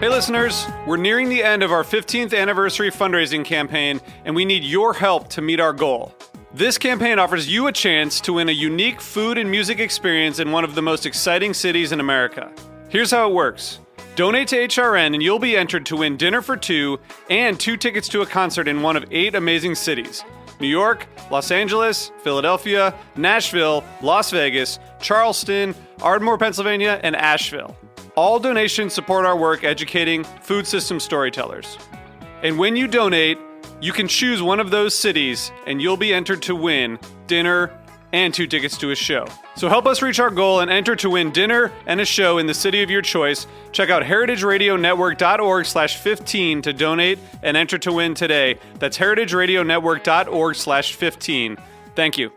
Hey listeners, we're nearing the end of our 15th anniversary fundraising campaign, and we need your help to meet our goal. This campaign offers you a chance to win a unique food and music experience in one of the most exciting cities in America. Here's how it works. Donate to HRN and you'll be entered to win dinner for two and 2 tickets to a concert in one of 8 amazing cities: New York, Los Angeles, Philadelphia, Nashville, Las Vegas, Charleston, Ardmore, Pennsylvania, and Asheville. All donations support our work educating food system storytellers. And when you donate, you can choose one of those cities and you'll be entered to win dinner and 2 tickets to a show. So help us reach our goal and enter to win dinner and a show in the city of your choice. Check out heritageradionetwork.org/15 to donate and enter to win today. That's heritageradionetwork.org/15. Thank you.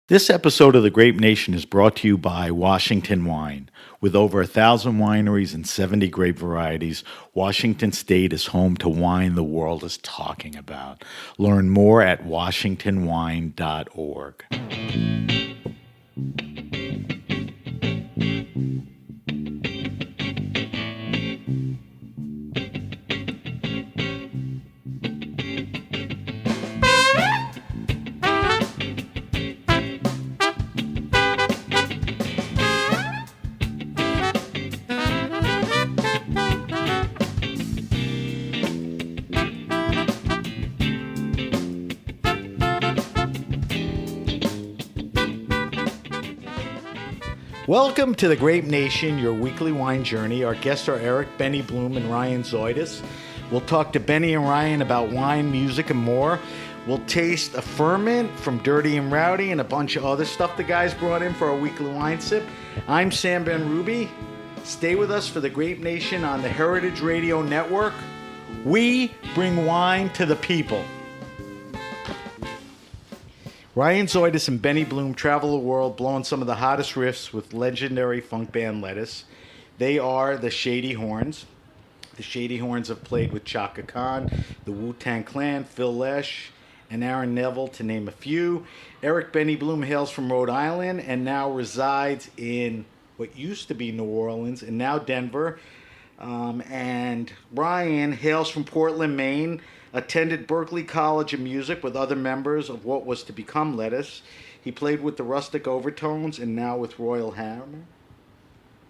This episode of The Grape Nation is brought to you by Washington Wine. With over 1,000 wineries and 70 grape varieties, Washington State is home to wine the world is talking about. Learn more at washingtonwine.org. Welcome to The Grape Nation, your weekly wine journey. Our guests are Eric, Benny Bloom, and Ryan Zoidis. We'll talk to Benny and Ryan about wine, music, and more. We'll taste a ferment from Dirty and Rowdy and a bunch of other stuff the guys brought in for our weekly wine sip. I'm Sam Ben Ruby. Stay with us for The Grape Nation on the Heritage Radio Network. We bring wine to the people. Ryan Zoidis and Benny Bloom travel the world blowing some of the hottest riffs with legendary funk band Lettuce. They are the Shady Horns. The Shady Horns have played with Chaka Khan, the Wu-Tang Clan, Phil Lesh, and Aaron Neville, to name a few. Eric Benny Bloom hails from Rhode Island and now resides in what used to be New Orleans and now Denver. And Ryan hails from Portland, Maine, attended Berklee College of Music with other members of what was to become Lettuce. He played with the Rustic Overtones and now with Royal Hammer.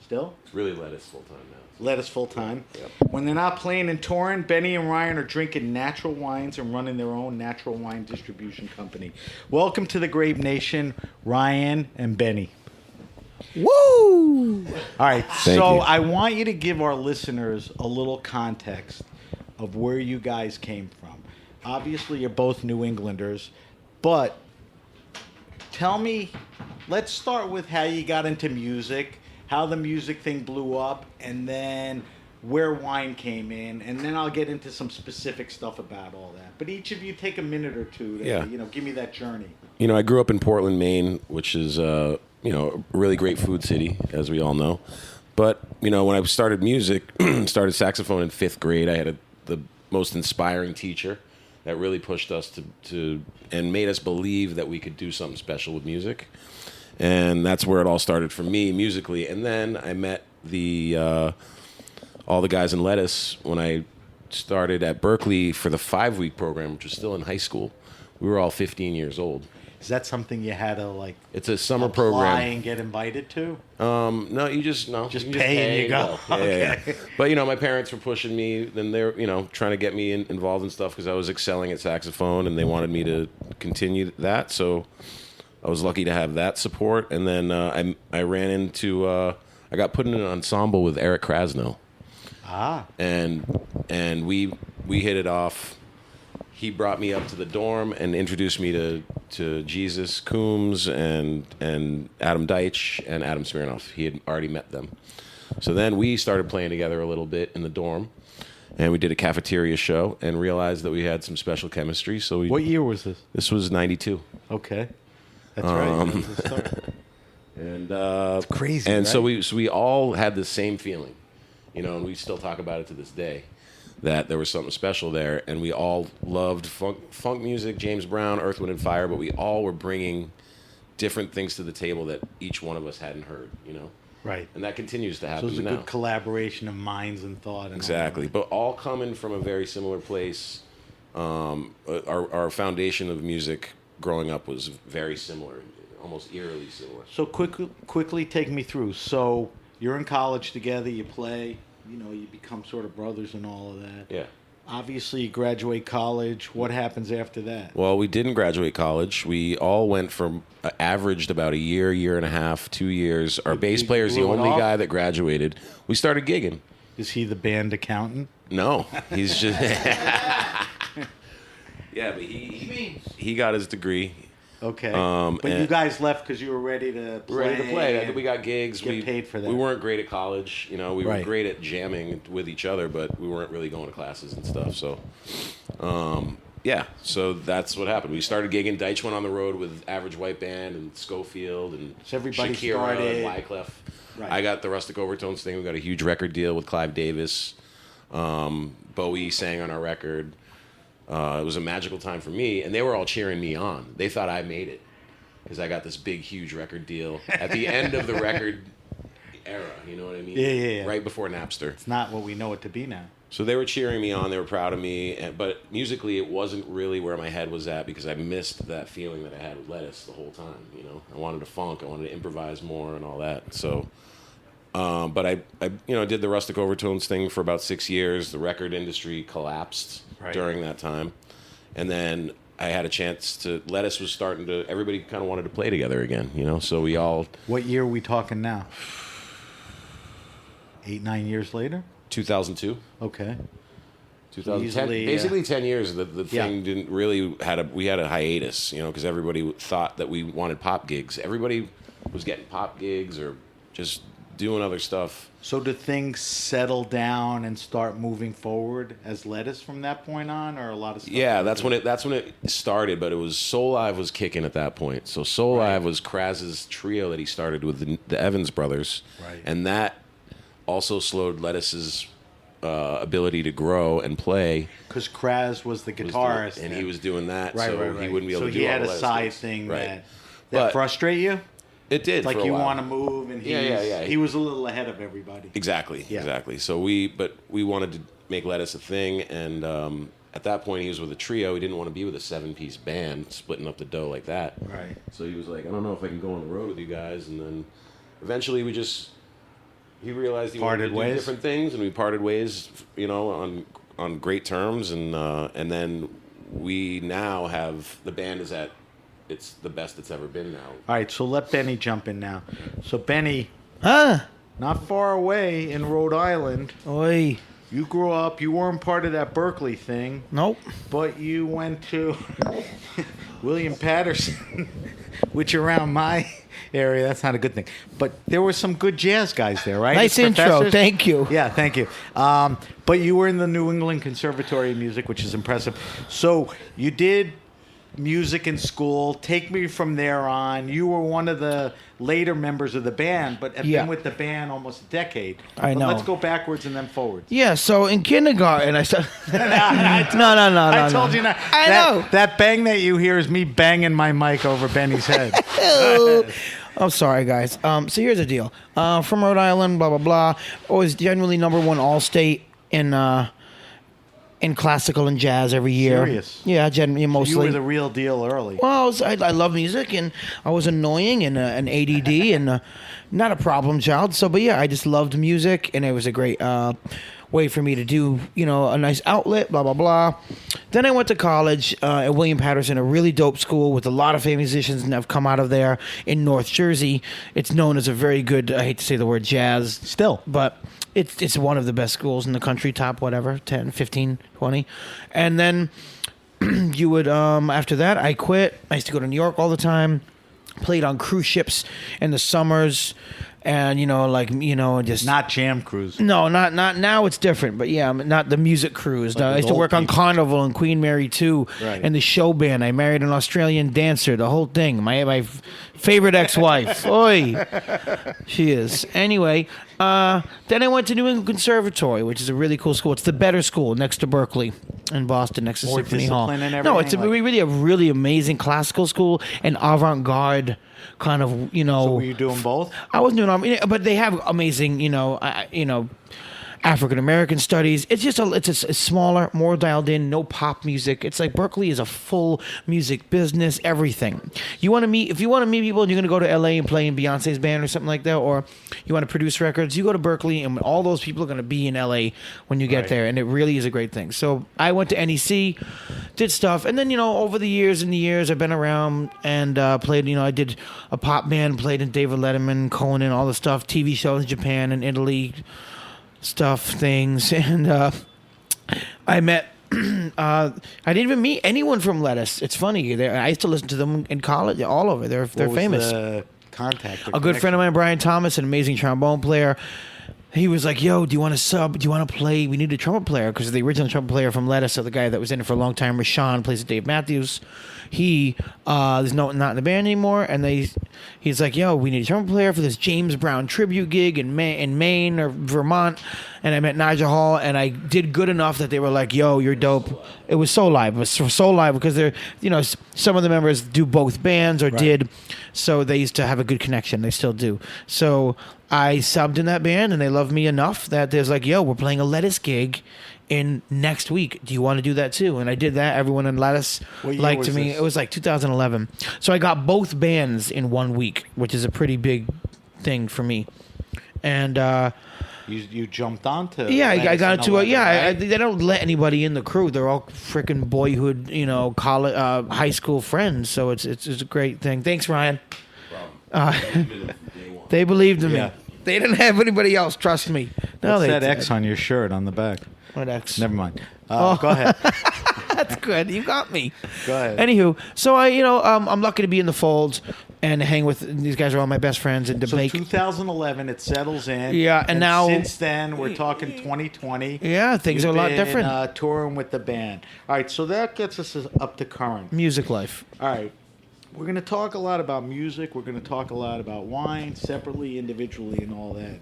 Still? It's really Lettuce full-time now. Lettuce full-time. Yep. When they're not playing and touring, Benny and Ryan are drinking natural wines and running their own natural wine distribution company. Welcome to the Grape Nation, Ryan and Benny. Woo! All right, Thank so you. I want you to give our listeners a little context of where you guys came from. Obviously, you're both New Englanders, but tell me, let's start with how you got into music, how the music thing blew up, and then where wine came in, and then I'll get into some specific stuff about all that. But each of you take a minute or two to, give me that journey. You know, I grew up in Portland, Maine, which is, a really great food city, as we all know. But, when I started music, started saxophone in 5th grade, I had the most inspiring teacher that really pushed us to and made us believe that we could do something special with music. And that's where it all started for me musically. And then I met all the guys in Lettuce when I started at Berklee for the 5-week program, which was still in high school. We were all 15 years old. Is that something you had to It's a summer apply program. and get invited to? No, you just pay and you go. Yeah, Okay. yeah. But my parents were pushing me. Then they're trying to get me involved in stuff because I was excelling at saxophone, and they wanted me to continue that. So I was lucky to have that support. And then I ran into I got put in an ensemble with Eric Krasno. And we hit it off. He brought me up to the dorm and introduced me to Jesus Coombs and Adam Deitch and Adam Smirnoff. He had already met them. So then we started playing together a little bit in the dorm, and we did a cafeteria show and realized that we had some special chemistry. So What year was this? This was 92. Okay. That's right. And it's crazy, And right? so we all had the same feeling, and we still talk about it to this day, that there was something special there, and we all loved funk music, James Brown, Earth, Wind and Fire, but we all were bringing different things to the table that each one of us hadn't heard, Right. and that continues to So happen it's a now. good collaboration of minds and thought. And Exactly, but all coming from a very similar place. Our foundation of music growing up was very similar, almost eerily similar. So quickly take me through. So you're in college together, you play, you become sort of brothers and all of that. Yeah. Obviously, you graduate college. What happens after that? Well, we didn't graduate college. We all went from averaged about a year and a half, 2 years. Our bass player is the blew it only off? guy that graduated. We started gigging. Is he the band accountant? No, he's just yeah, but he got his degree. Okay. But you and- guys left because you were ready to play. Ready to play. and We got gigs. Get we paid for that. We weren't great at college. We were Right. great at jamming with each other, but we weren't really going to classes and stuff. So, yeah. So that's what happened. We started gigging. Deitch went on the road with Average White Band and Schofield and So everybody Shakira started- and Wyclef. Right. I got the Rustic Overtones thing. We got a huge record deal with Clive Davis. Bowie sang on our record. It was a magical time for me, and they were all cheering me on. They thought I made it because I got this big, huge record deal at the end of the record era. You know what I mean? Yeah. Right before Napster. It's not what we know it to be now. So they were cheering me on. They were proud of me. But musically, it wasn't really where my head was at because I missed that feeling that I had with Lettuce the whole time. I wanted to funk. I wanted to improvise more and all that. So, but I did the Rustic Overtones thing for about 6 years. The record industry collapsed during that time, and then I had a chance to. Lettuce was starting to. Everybody kind of wanted to play together again. So we all. What year are we talking now? 8, 9 years later? 2002. Okay. 2010, Easily, basically 10 years. The Yeah. thing didn't really we had a hiatus, because everybody thought that we wanted pop gigs. Everybody was getting pop gigs or just doing other stuff. So do things settle down and start moving forward as Lettuce from that point on, or a lot of stuff? Yeah, that's when it started. But it was Soul Live was kicking at that point. So Soul Live was Kraz's trio that he started with the Evans brothers, Right. and that also slowed Lettuce's ability to grow and play. Because Kraz was the guitarist, and he was doing that, right, so right, right. he wouldn't be able so to do he all had the a Lettuce side things. thing Right. that But- frustrate you. It did. Like for a you while. want to move, and Yeah. he was a little ahead of everybody. Exactly. Yeah. Exactly. So we wanted to make Lettuce a thing, and at that point he was with a trio. He didn't want to be with a 7-piece band, splitting up the dough like that. Right. So he was like, I don't know if I can go on the road with you guys, and then eventually he realized he Parted wanted to do ways? different things, and we parted ways, on great terms, and then we now have the band is at it's the best it's ever been now. All right, so let Benny jump in now. So Benny, Huh? not far away in Rhode Island, Oi. you grew up. You weren't part of that Berklee thing, Nope. but you went to William Patterson, which around my area, that's not a good thing. But there were some good jazz guys there, right? Nice As intro. professors? Thank you. Yeah, thank you. But you were in the New England Conservatory of Music, which is impressive. So you did music in school. Take me from there on. You were one of the later members of the band, but have Yeah. been with the band almost a decade. I But know. Let's go backwards and then forwards. Yeah, so in kindergarten, I started. no. I told you not. I that, know. That bang that you hear is me banging my mic over Benny's head. I'm sorry, guys. So here's the deal. From Rhode Island, blah, blah, blah. Always generally #1 All-State in classical and jazz every year. Serious? Yeah, generally, mostly. You were the real deal early. Well, I love music, and I was annoying and an ADD and not a problem child. So, but yeah, I just loved music, and it was a great way for me to do, a nice outlet, blah, blah, blah. Then I went to college at William Patterson, a really dope school with a lot of famous musicians and have come out of there in North Jersey. It's known as a very good, I hate to say the word jazz. Still. But it's one of the best schools in the country, top whatever, 10, 15, 20. And then you would, after that, I quit. I used to go to New York all the time, played on cruise ships in the summers, and, just... Not Jam Cruise. No, not now. It's different, but yeah, not the music cruise. No, I with used to old work on people. Carnival and Queen Mary 2 Right. and the show band. I married an Australian dancer, the whole thing. My favorite ex-wife. Oi. She is. Anyway, then I went to New England Conservatory, which is a really cool school. It's the better school next to Berklee in Boston, next to More Symphony Hall. discipline and No, it's everything, really a really amazing classical school and avant-garde kind of, So were you doing both? I wasn't doing army, but they have amazing, African American studies. It's just it's smaller, more dialed in, no pop music. It's like Berklee is a full music business, everything. If you want to meet people and you're going to go to LA and play in Beyonce's band or something like that, or you want to produce records, you go to Berklee and all those people are going to be in LA when you get there, and it really is a great thing. So I went to NEC, did stuff, and then over the years I've been around and played. I did a pop band, played in David Letterman, Conan, all the stuff, TV shows in Japan and Italy. Things, and I met. I didn't even meet anyone from Lettuce. It's funny. I used to listen to them in college, all over. They're famous. The contact. A good friend of mine, Brian Thomas, an amazing trombone player. He was like, "Yo, do you want to sub? Do you want to play? We need a trumpet player because the original trumpet player from Lettuce, so the guy that was in it for a long time, Rashawn, plays with Dave Matthews. He is not in the band anymore, and he's like, "Yo, we need a trumpet player for this James Brown tribute gig in Maine or Vermont." And I met Nigel Hall, and I did good enough that they were like, "Yo, you're dope." It was so live. It was so live because they're, some of the members do both bands or did, so they used to have a good connection. They still do. So I subbed in that band, and they loved me enough that there's like, "Yo, we're playing a Lettuce gig in next week. Do you want to do that too?" And I did that. Everyone in Lettuce liked me. This? It was like 2011. So I got both bands in 1 week, which is a pretty big thing for me. And you jumped onto. Yeah, I got into it. Yeah, right? they don't let anybody in the crew. They're all freaking boyhood, college, high school friends. So it's a great thing. Thanks, Ryan. They believed in me. Yeah. They didn't have anybody else. Trust me. No, What's they that X on your shirt on the back? What X? Never mind. Go ahead. That's good. You got me. Go ahead. Anywho, so I'm lucky to be in the fold and hang with these guys. Are all my best friends and So debate. 2011, it settles in. Yeah, and now since then we're talking 2020. Yeah, things are a lot different. Touring with the band. All right, so that gets us up to current. Music life. All right, we're going to talk a lot about music. We're going to talk a lot about wine, separately, individually, and all that.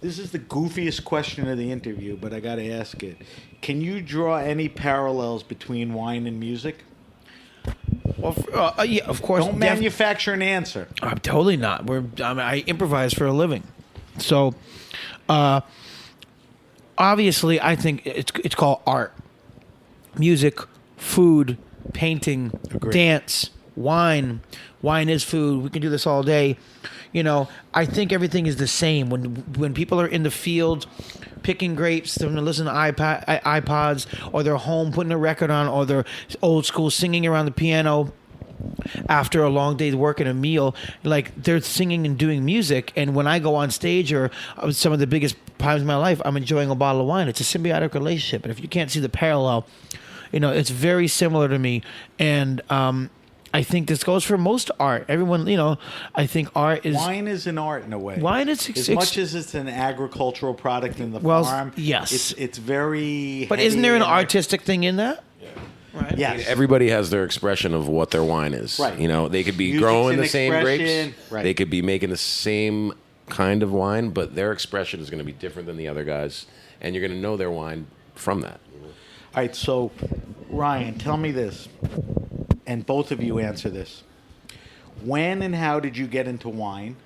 This is the goofiest question of the interview, but I got to ask it. Can you draw any parallels between wine and music? Well, yeah, of course. Don't manufacture an answer. I'm totally not. I improvise for a living, so obviously, I think it's called art, music, food, painting, dance, wine. Wine is food. We can do this all day. I think everything is the same. When people are in the field picking grapes, they're going to listen to iPods, or they're home putting a record on, or they're old school singing around the piano after a long day's work and a meal. Like, they're singing and doing music. And when I go on stage, or some of the biggest times in my life, I'm enjoying a bottle of wine. It's a symbiotic relationship. And if you can't see the parallel, it's very similar to me. And I think this goes for most art. Everyone, I think art is... Wine is an art in a way. Wine is... As much as it's an agricultural product in the farm, yes. It's very... But isn't there an artistic thing in that? Yeah. Right. Yes. I mean, everybody has their expression of what their wine is. Right. They could be Music's growing an the same expression. grapes. Right. They could be making the same kind of wine, but their expression is going to be different than the other guys, and you're going to know their wine from that. All right, so, Ryan, tell me this, and both of you answer this. When and how did you get into wine?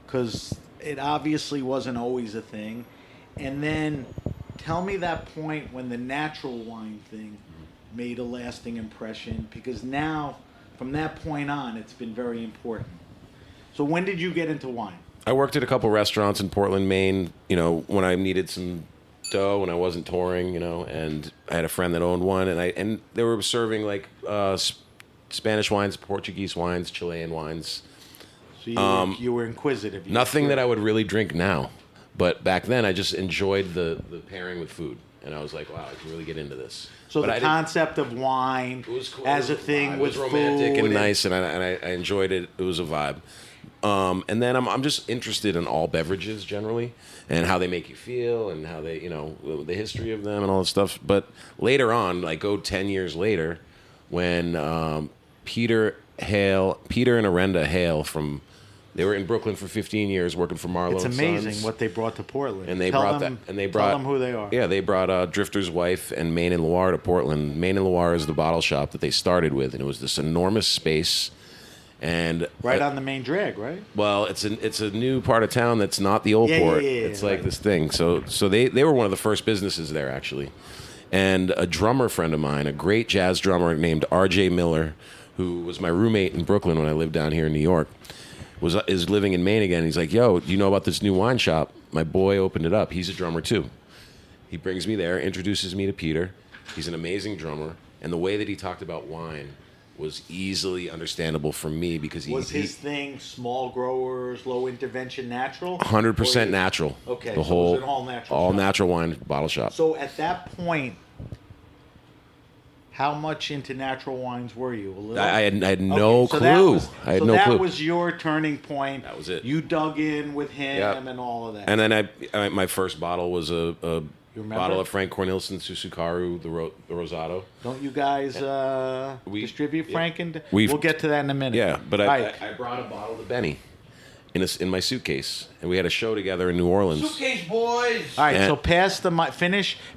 Because it obviously wasn't always a thing. And then tell me that point when the natural wine thing made a lasting impression, because now, from that point on, it's been very important. So when did you get into wine? I worked at a couple restaurants in Portland, Maine, when I needed some dough when I wasn't touring, and I had a friend that owned one, and they were serving like Spanish wines, Portuguese wines, Chilean wines. So you were inquisitive. Nothing that I would really drink now, but back then I just enjoyed the pairing with food, and I was like, wow, I can really get into this. So but the concept of wine cool. as a thing was with romantic food and nice, and I enjoyed it. It was a vibe. And then I'm just interested in all beverages generally, and how they make you feel, and how they, the history of them and all that stuff. But later on, like go 10 years later, when Peter and Arenda Hale they were in Brooklyn for 15 years working for Marlowe. It's and amazing Sons. what they brought to Portland. And they tell brought them who they are. Yeah, they brought Drifter's Wife and Maine and Loire to Portland. Maine and Loire is the bottle shop that they started with, and it was this enormous space. And Right on the main drag, right? well, it's a new part of town that's not the old Yeah, port. yeah, It's like right. this thing. So they were one of the first businesses there actually. And a drummer friend of mine, a great jazz drummer named R.J. Miller, who was my roommate in Brooklyn when I lived down here in New York, is living in Maine again. He's like, "Yo, do you know about this new wine shop? My boy opened it up. He's a drummer too." He brings me there, introduces me to Peter. He's an amazing drummer, and the way that he talked about wine was easily understandable for me because Was his thing small growers, low intervention, natural? 100% natural. Okay, the so it whole was an all-natural all shop. natural wine bottle shop. So at that point, how much into natural wines were you? A little? I had no Okay, so clue. I had so no that clue. was your turning point. That was it. You dug in with him Yep. and all of that. And then my first bottle was a remember? bottle of Frank Cornelissen Susukaru, the Rosado. Don't you guys distribute Frank? We'll get to that in a minute. Yeah, but All right. I brought a bottle to Benny in my suitcase, and we had a show together in New Orleans. Suitcase boys. All right, Yeah. so pass the mic.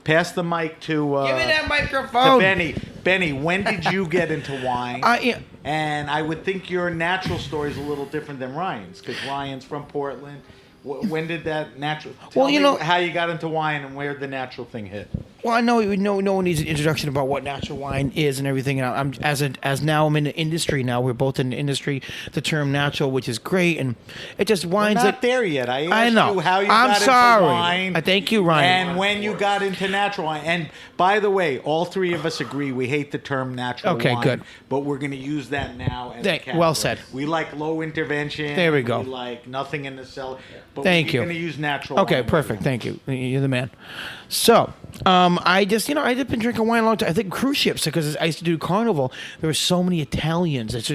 Pass the mic to Give me that to microphone. Benny. Benny, when did you get into wine? Yeah. And I would think your natural story is a little different than Ryan's because Ryan's from Portland. When did that natural? Tell Well, you me know- how you got into wine and where the natural thing hit. Well, I know no one needs an introduction about what natural wine is and everything. And I'm now I'm in the industry now. We're both in the industry. The term natural, which is great, and it just We're wines. not there yet. I asked know. you how you I'm got sorry. into wine. I thank you, Ryan. And when you got into natural wine. And by the way, all three of us agree we hate the term natural Okay, wine. good. But we're going to use that now as a Well category. said. We like low intervention. There we go. We like nothing in the cellar. But Thank we're you. going to use natural Okay, wine. perfect. Thank you. You're the man. So, I just, I've been drinking wine a long time. I think cruise ships, because I used to do Carnival. There were so many Italians. It's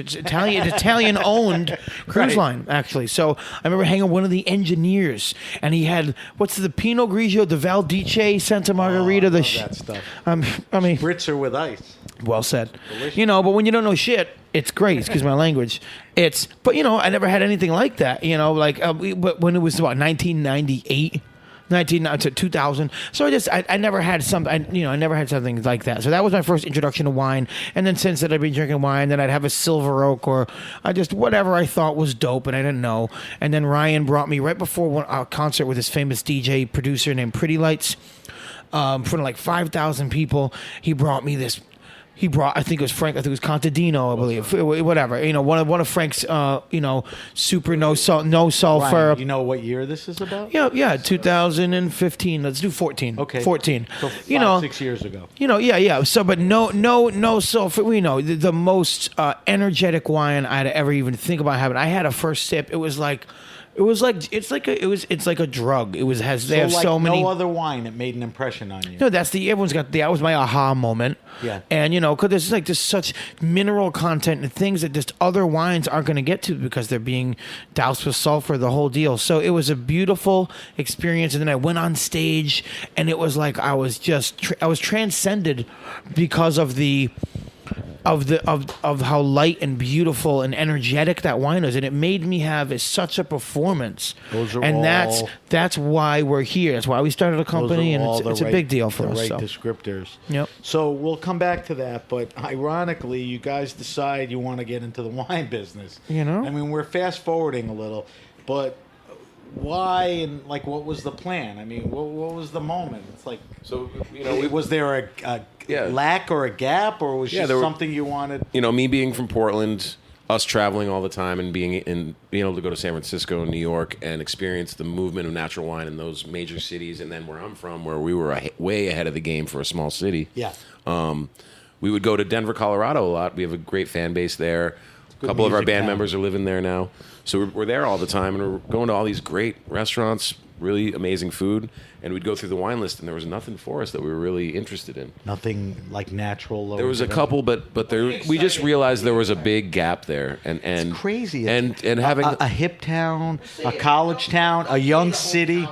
Italian-owned cruise Right. line, actually. So I remember hanging with one of the engineers, and he had the Pinot Grigio, the Valdice, Santa Margherita, I the love that stuff. I mean, Spritzer with ice. well said. Delicious. But when you don't know shit, it's great. Excuse my language. But I never had anything like that. But when it was about 1998. 2000. So I never had I never had something like that. So that was my first introduction to wine. And then since then I've been drinking wine. Then I'd have a Silver Oak or I just whatever I thought was dope and I didn't know. And then Ryan brought me right before a concert with this famous DJ producer named Pretty Lights, in front of like 5,000 people. He brought me this. I think it was Frank. I think it was Contadino, I believe. Whatever. One of Frank's. Super no sulfur. Ryan, you know what year this is about? Yeah, 2015. Let's do 14. Okay. 14. So 6 years ago. Yeah. So, but no sulfur. The most energetic wine I'd ever even think about having. I had a first sip. It's like a drug. They have so many. No other wine that made an impression on you. No, everyone's got that was my aha moment. Yeah. And because there's just such mineral content and things that just other wines aren't going to get to because they're being doused with sulfur, the whole deal. So it was a beautiful experience. And then I went on stage and it was like I was transcended because of of how light and beautiful and energetic that wine is, and it made me have such a performance. Those are and all- that's why we're here. That's why we started a company, and it's a big deal for us. Right So. descriptors. Yep. So we'll come back to that, but ironically, you guys decide you want to get into the wine business. I mean, we're fast forwarding a little, but why and what was the plan? I mean, what was the moment? It's like was there a lack or a gap, or was just something you wanted? Me being from Portland, us traveling all the time and being able to go to San Francisco and New York and experience the movement of natural wine in those major cities, and then where I'm from, where we were way ahead of the game for a small city. Yeah. We would go to Denver, Colorado a lot. We have a great fan base there. A couple of our music band town. members are living there now. So we're there all the time, and we're going to all these great restaurants, really amazing food, and we'd go through the wine list, and there was nothing for us that we were really interested in. Nothing like natural. There was a couple, but we just realized there was a big gap there, and It's crazy. and having a hip town, a college town, a young city.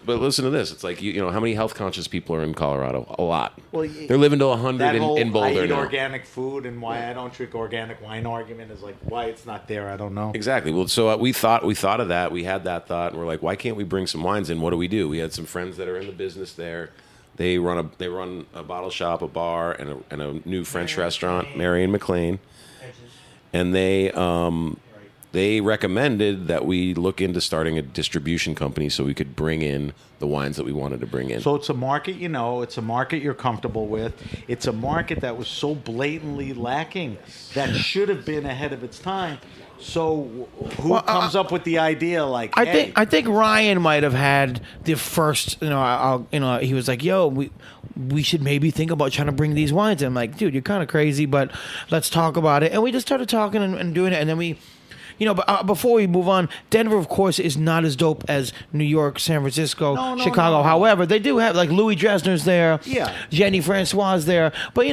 But listen to this. It's like how many health conscious people are in Colorado? A lot. Well, they're living to 100 That whole in I Boulder eat now. organic food and why I don't drink organic wine argument is why it's not there. I don't know. Exactly. Well, so we thought of that. We had that thought, and we're like, why can't we bring some wines in? What do? We had some friends that are in the business there. They run a bottle shop, a bar, and a new French restaurant, Mary and McLean. and they recommended that we look into starting a distribution company so we could bring in the wines that we wanted to bring in. So it's a market, it's a market you're comfortable with. It's a market that was so blatantly lacking that should have been ahead of its time. So who comes up with the idea? Like, I think Ryan might have had the first. He was like, "Yo, we should maybe think about trying to bring these wines." And I'm like, "Dude, you're kind of crazy, but let's talk about it." And we just started talking and doing it, and then we. But before we move on, Denver, of course, is not as dope as New York, San Francisco, Chicago. No. However, they do have, like, Louis Dresner's there. Yeah. Jenny Francois there. But,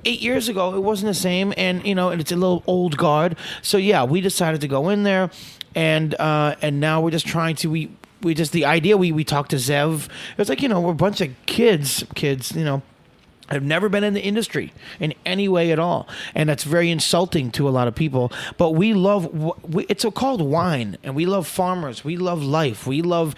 8 years ago, it wasn't the same. And, and it's a little old guard. So, yeah, we decided to go in there. And now we're just trying to... We talked to Zev. It was like, we're a bunch of kids, I've never been in the industry in any way at all, and that's very insulting to a lot of people. But we love it's called wine, and we love farmers. We love life. We love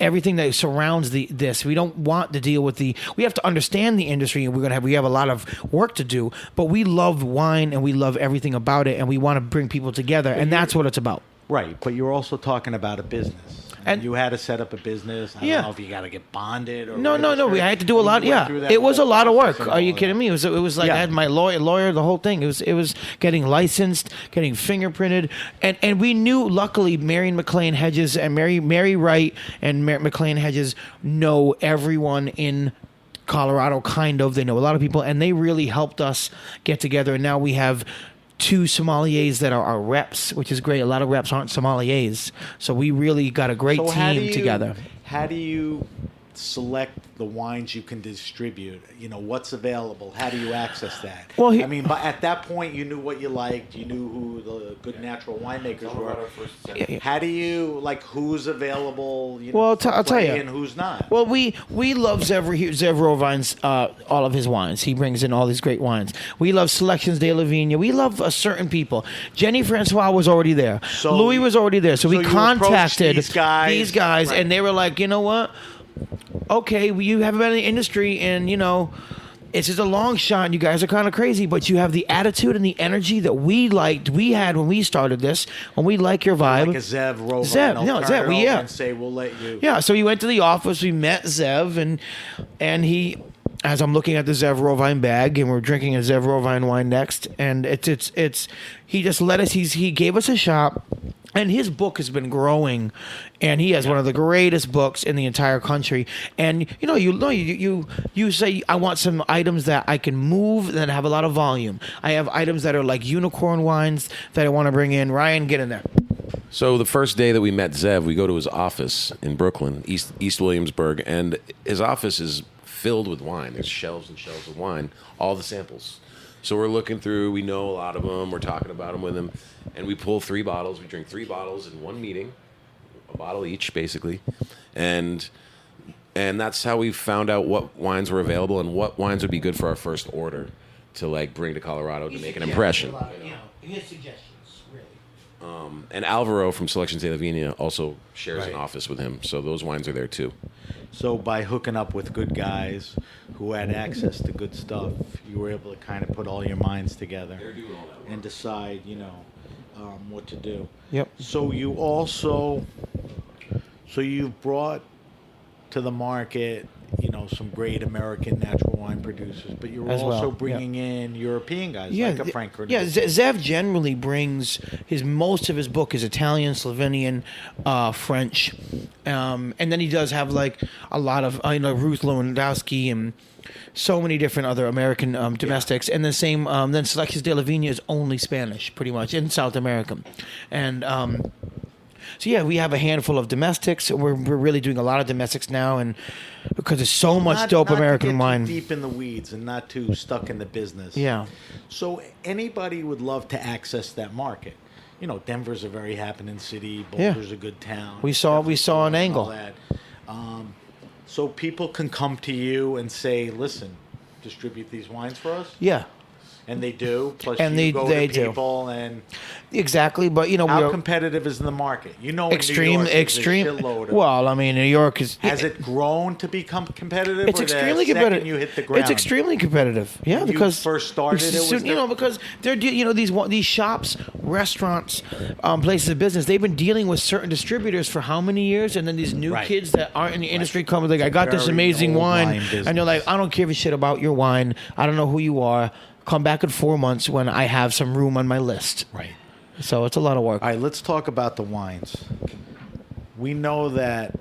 everything that surrounds this. We don't want to deal with we have to understand the industry, and we have a lot of work to do. But we love wine, and we love everything about it, and we want to bring people together, and that's what it's about. Right, but you're also talking about a business. And you had to set up a business. I don't know if you got to get bonded or No. We had to do a lot. Yeah, it was a lot of work. Are you kidding me? It was like I had my lawyer, the whole thing. It was getting licensed, getting fingerprinted, and we knew. Luckily, Marion McLean Hedges and Mary Wright and McLean Hedges know everyone in Colorado. Kind of, they know a lot of people, and they really helped us get together. And now we have 2 sommeliers that are our reps, which is great. A lot of reps aren't sommeliers, so we really got a great team together. How do you select the wines you can distribute? What's available? How do you access that? Well, but at that point, you knew what you liked. You knew who the good natural winemakers were. How do you who's available? I'll tell you, and who's not. Well, we love Zev Rovine's all of his wines. He brings in all these great wines. We love Selections de la Vigne. We love certain people. Jenny Francois was already there. Louis was already there. So we contacted these guys, right. And they were like, you know what? Okay, you haven't been in the industry, and it's just a long shot, and you guys are kind of crazy, but you have the attitude and the energy that we had when we started this, and we like your vibe. Like a Zev Rovine. And say, we'll let you. Yeah, so we went to the office, we met Zev, and he, as I'm looking at the Zev Rovine bag, and we're drinking a Zev Rovine wine next, and he just let us, he gave us a shot. And his book has been growing, and he has one of the greatest books in the entire country. And you say, I want some items that I can move that have a lot of volume. I have items that are like unicorn wines that I want to bring in. Ryan, get in there. So the first day that we met Zev, we go to his office in Brooklyn, East Williamsburg, and his office is filled with wine. There's shelves and shelves of wine, all the samples. So we're looking through, we know a lot of them, we're talking about them with him, and we pull 3 bottles. We drink 3 bottles in one meeting, a bottle each, basically. And that's how we found out what wines were available and what wines would be good for our first order to bring to Colorado to make an impression. His suggestions, really. And Alvaro from Selections de la Vigne also shares an office with him, so those wines are there too. So by hooking up with good guys who had access to good stuff, you were able to kind of put all your minds together and decide, what to do. Yep. So you've brought to the market, some great American natural wine producers, but you're also bringing in European guys like a Frank Cornell. Yeah, Zev generally brings most of his book is Italian, Slovenian, French, and then he does have a lot of Ruth Lewandowski and so many different other American domestics, and the same. Then Selections de la Vigne is only Spanish, pretty much in South America, and. So yeah, we have a handful of domestics. We're really doing a lot of domestics now, and because there's so much dope American wine. Too deep in the weeds and not too stuck in the business. Yeah. So anybody would love to access that market. Denver's a very happening city. Boulder's a good town. We saw an angle. That. So people can come to you and say, "Listen, distribute these wines for us." Yeah. And they do. Plus, And you they- go they to do. people and Exactly, but how competitive is the market? You know, in extreme, New York, there's a extreme. shitload of- Well, I mean, New York is. has it grown to become competitive? It's or extremely the competitive. second you hit the ground? It's extremely competitive. Yeah, When you because first started, it was because they're these shops, restaurants, places of business. They've been dealing with certain distributors for how many years, and then these new Right. kids that aren't in the industry come like, I got this Very amazing old wine, wine business. and you're like, I don't give a shit about your wine. I don't know who you are. Come back in 4 months when I have some room on my list. Right. So it's a lot of work. All right, let's talk about the wines. We know that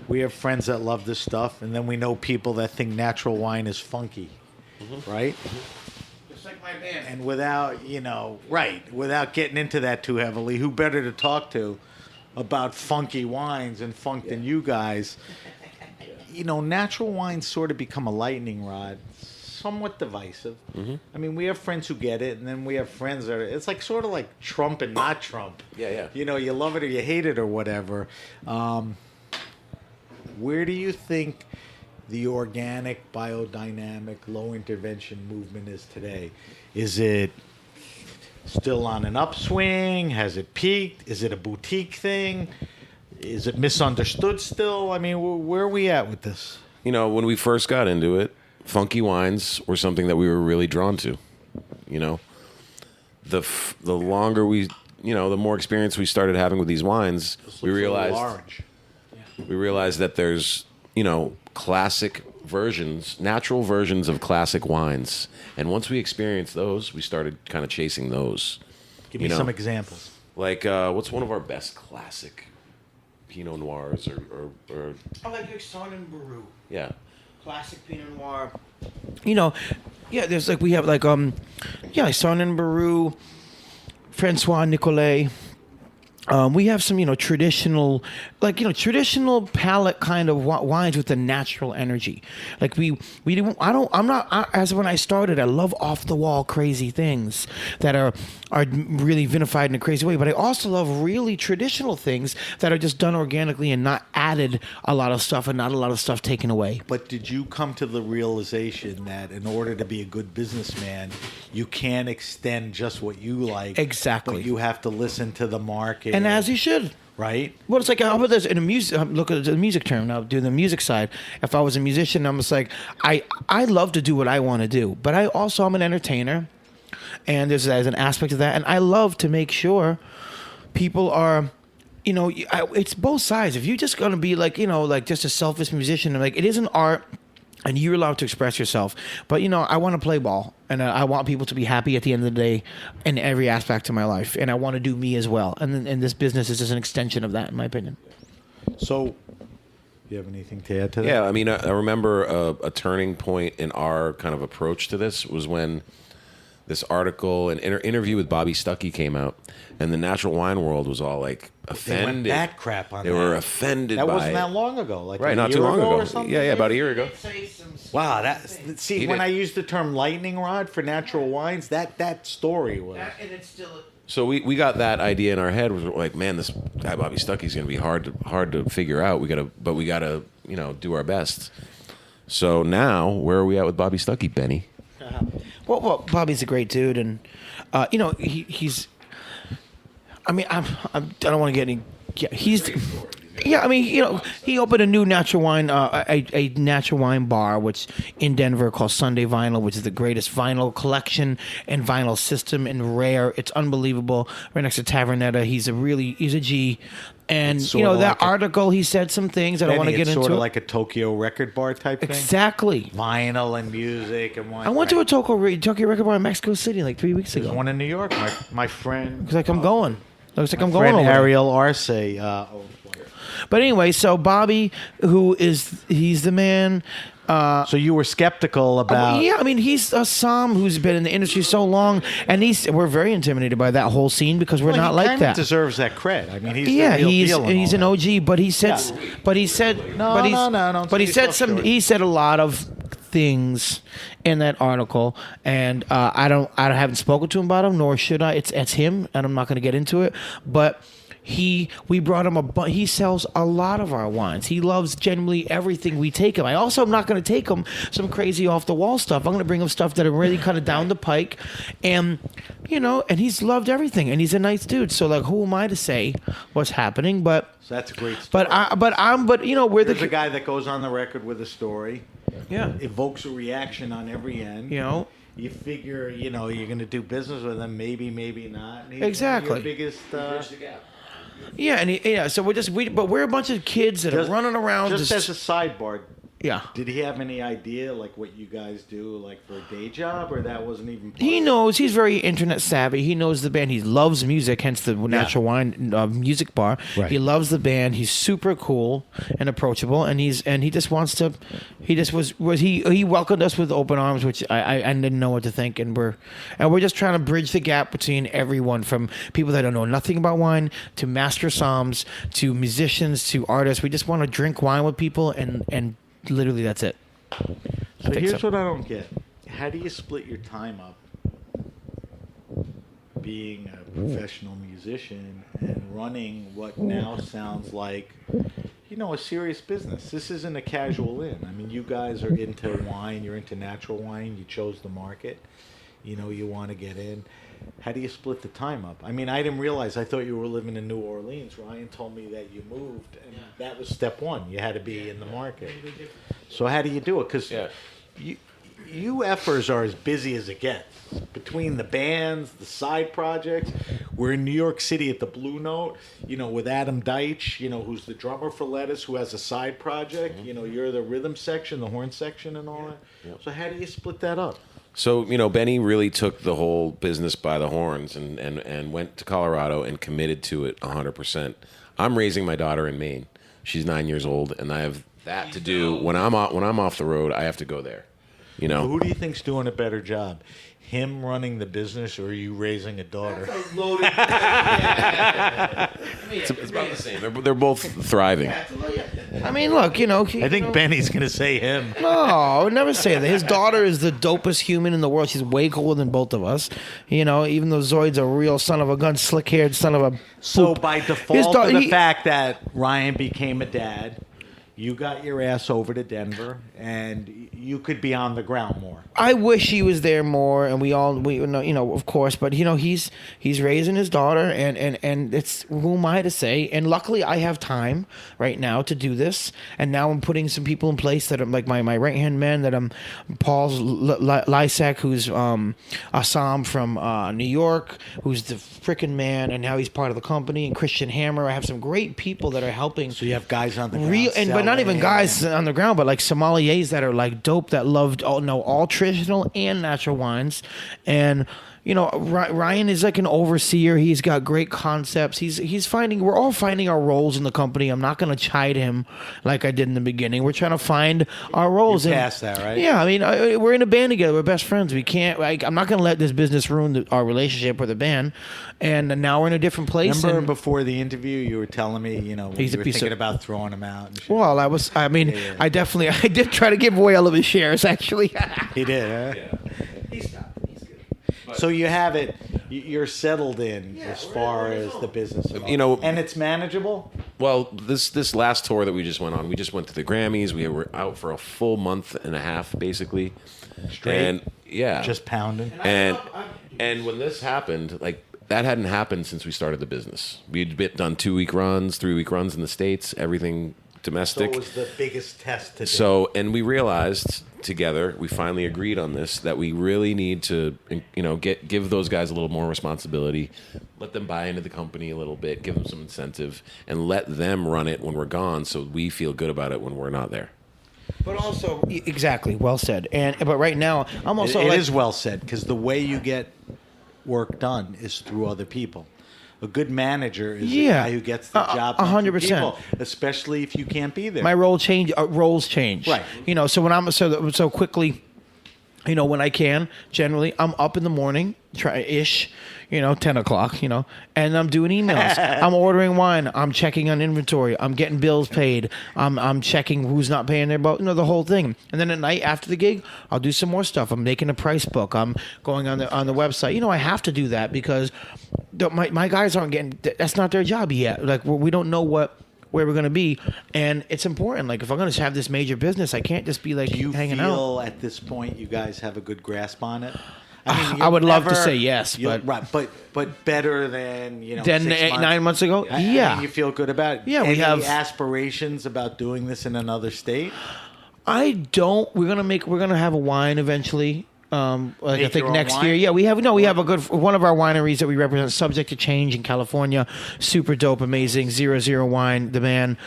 we have friends that love this stuff, and then we know people that think natural wine is funky, right? Just like my band. And without, without getting into that too heavily, who better to talk to about funky wines and funk than you guys? Natural wines sort of become a lightning rod, somewhat divisive. I mean, we have friends who get it, and then we have friends that it's like sort of like Trump and not Trump. Yeah. You love it or you hate it or whatever. Where do you think the organic, biodynamic, low intervention movement is today? Is it still on an upswing? Has it peaked? Is it a boutique thing? Is it misunderstood still? I mean, where are we at with this? When we first got into it, funky wines were something that we were really drawn to. The longer the more experience we started having with these wines, we realized orange. that there's classic versions, natural versions of classic wines, and once we experienced those, we started kind of chasing those. Give me some examples. Like what's one of our best classic Pinot Noirs or I like Sauvignon Baru. yeah. Classic Pinot Noir. There's we have Sauvignon Baru, Francois Nicolet. We have some, traditional, traditional palate kind of wines with the natural energy. Like as when I started, I love off the wall crazy things that are really vinified in a crazy way. But I also love really traditional things that are just done organically and not added a lot of stuff and not a lot of stuff taken away. But did you come to the realization that in order to be a good businessman, you can't extend just what you like? Exactly. But you have to listen to the market. And as you should. Right? Well, it's like, how about this in a music? Look at the music term now. Do the music side. If I was a musician, I'm just like, I love to do what I want to do, but I'm an entertainer, and there's an aspect of that, and I love to make sure people are. It's both sides. If you're just gonna be just a selfish musician, it is an art. And you're allowed to express yourself. But, I want to play ball. And I want people to be happy at the end of the day in every aspect of my life. And I want to do me as well. And this business is just an extension of that, in my opinion. So, do you have anything to add to that? Yeah, I mean, I remember a turning point in our kind of approach to this was when this article, an interview with Bobby Stuckey came out, and the natural wine world was all like offended. They went that crap on They were offended that by wasn't it. that long ago. Like Right, a not year too long ago. or something? Yeah, about a year ago. Wow, He when did. I used the term lightning rod for natural wines, that story was. And it's still... So we got that idea in our head. Was like, man, this guy Bobby Stuckey's going to be hard to figure out. We gotta do our best. So now, where are we at with Bobby Stuckey, Benny? Well, Bobby's a great dude, and he's. I mean, I don't want to get any. Yeah, he's. Yeah, I mean, he opened a new natural wine, a natural wine bar, which in Denver called Sunday Vinyl, which is the greatest vinyl collection and vinyl system and rare. It's unbelievable. Right next to Tavernetta, he's a G. And It's sorta like article, he said some things. I don't want to get it's into sort it. of like a Tokyo record bar type thing. Exactly. Vinyl and music and wine. I went to a Tokyo record bar in Mexico City like 3 weeks There's ago. one in New York. My friend. Looks like I'm going. Looks like I'm going Friend over there. Ariel Arce. But anyway, so Bobby, he's the man. So you were skeptical about. Yeah, I mean, he's a Som who's been in the industry so long, and we're very intimidated by that whole scene because we're not he like kinda that. Deserves that cred. I mean, he's Yeah, the real he's deal and he's all an that. OG, but he said, but he said, No, but he's, no, don't but he sell said yourself short. he said a lot of things in that article, and I haven't spoken to him about him, nor should I. It's him, and I'm not going to get into it, but we brought him he sells a lot of our wines. He loves generally everything we take him. I also am not going to take him some crazy off the wall stuff. I'm going to bring him stuff that are really kind of down the pike, and and he's loved everything, and he's a nice dude. So like, who am I to say what's happening? But So that's a great story. We're There's a guy that goes on the record with a story. Yeah. Evokes a reaction on every end. You figure, you're going to do business with him, maybe not. And he's Exactly. one of your biggest. Yeah, and so but we're a bunch of kids that are running around. Just as a sidebar, yeah. did he have any idea like what you guys do like for a day job, or that wasn't even? He knows. He's very internet savvy. He knows the band. He loves music, hence the Natural Wine music bar. Right. He loves the band. He's super cool and approachable, and he just wants to. He just he welcomed us with open arms, which I didn't know what to think, and we're just trying to bridge the gap between everyone, from people that don't know nothing about wine to master somms to musicians to artists. We just want to drink wine with people, and literally that's it. So here's what I don't get: how do you split your time up, being a professional musician and running what now sounds like, a serious business? This isn't a casual inn. I mean, you guys are into wine. You're into natural wine. You chose the market. You want to get in. How do you split the time up? I mean, I didn't realize. I thought you were living in New Orleans. Ryan told me that you moved, and that was step one. You had to be in the market. So how do you do it? Because you effers are as busy as it gets. Between the bands, the side projects. We're in New York City at the Blue Note, with Adam Deitch, who's the drummer for Lettuce, who has a side project. Mm-hmm. You're the rhythm section, the horn section, and all that. Yep. So how do you split that up? So, Benny really took the whole business by the horns and went to Colorado and committed to it 100%. I'm raising my daughter in Maine. She's 9 years old, and I have that to do. When I'm off the road, I have to go there. Who do you think's doing a better job? Him running the business, or you raising a daughter? That's a loaded. It's about the same. They're both thriving. I mean, look, I think Benny's going to say him. No, I would never say that. His daughter is the dopest human in the world. She's way cooler than both of us. Even though Zoid's a real son of a gun, slick-haired son of a... So by default of the fact that Ryan became a dad, you got your ass over to Denver, and you could be on the ground more. I wish he was there more, and we know, of course. But he's raising his daughter, and it's, who am I to say? And luckily, I have time right now to do this. And now I'm putting some people in place that I'm like my right hand man. That I'm Paul Lysek, who's Assam from New York, who's the freaking man, and now he's part of the company. And Christian Hammer. I have some great people that are helping. So you have guys on the ground, but not even guys on the ground, but like sommeliers that are like dope, that loved all traditional and natural wines. And Ryan is like an overseer. He's got great concepts. We're all finding our roles in the company. I'm not going to chide him like I did in the beginning. We're trying to find our roles. You're past that, right? Yeah, I mean, we're in a band together. We're best friends. We can't. I'm not going to let this business ruin our relationship with the band. And now we're in a different place. Remember before the interview, you were telling me, he's you were thinking about throwing him out. And shit. Well, I did try to give away all of his shares, actually. He did, huh? Yeah. He's good. So you have it. You're settled in as far as the business, and it's manageable. Well, this last tour that we just went on, we just went to the Grammys. We were out for a full month and a half, basically. Straight, and just pounding. And when this happened, like, that hadn't happened since we started the business. We'd done 2-week runs, 3-week runs in the States, everything domestic. So it was the biggest test to do. So, and we realized together, we finally agreed on this, that we really need to, give those guys a little more responsibility, let them buy into the company a little bit, give them some incentive, and let them run it when we're gone, so we feel good about it when we're not there. But also, exactly, well said. But right now, I'm also It is well said, because the way you get work done is through other people. A good manager is the guy who gets the job done 100%. people, especially if you can't be there. My roles change. Right. So when I'm so quickly, when I can, generally, I'm up in the morning, 10 o'clock, and I'm doing emails. I'm ordering wine. I'm checking on inventory. I'm getting bills paid. I'm checking who's not paying their bill, the whole thing. And then at night after the gig, I'll do some more stuff. I'm making a price book. I'm going on the website. I have to do that because my guys aren't getting, that's not their job yet. Like, we don't know where we're going to be, and it's important. Like, if I'm going to have this major business, I can't just be like hanging out. Do you feel at this point you guys have a good grasp on it? I mean, I would love to say yes, but right, but better than 10 6 months. 9 months ago. I mean, you feel good about it. Yeah, we Any have aspirations about doing this in another state. I don't. We're gonna have a wine eventually. I think next wine? year. Yeah, we have a good one of our wineries that we represent, Subject to Change in California. Super dope, amazing 00 wine. The man,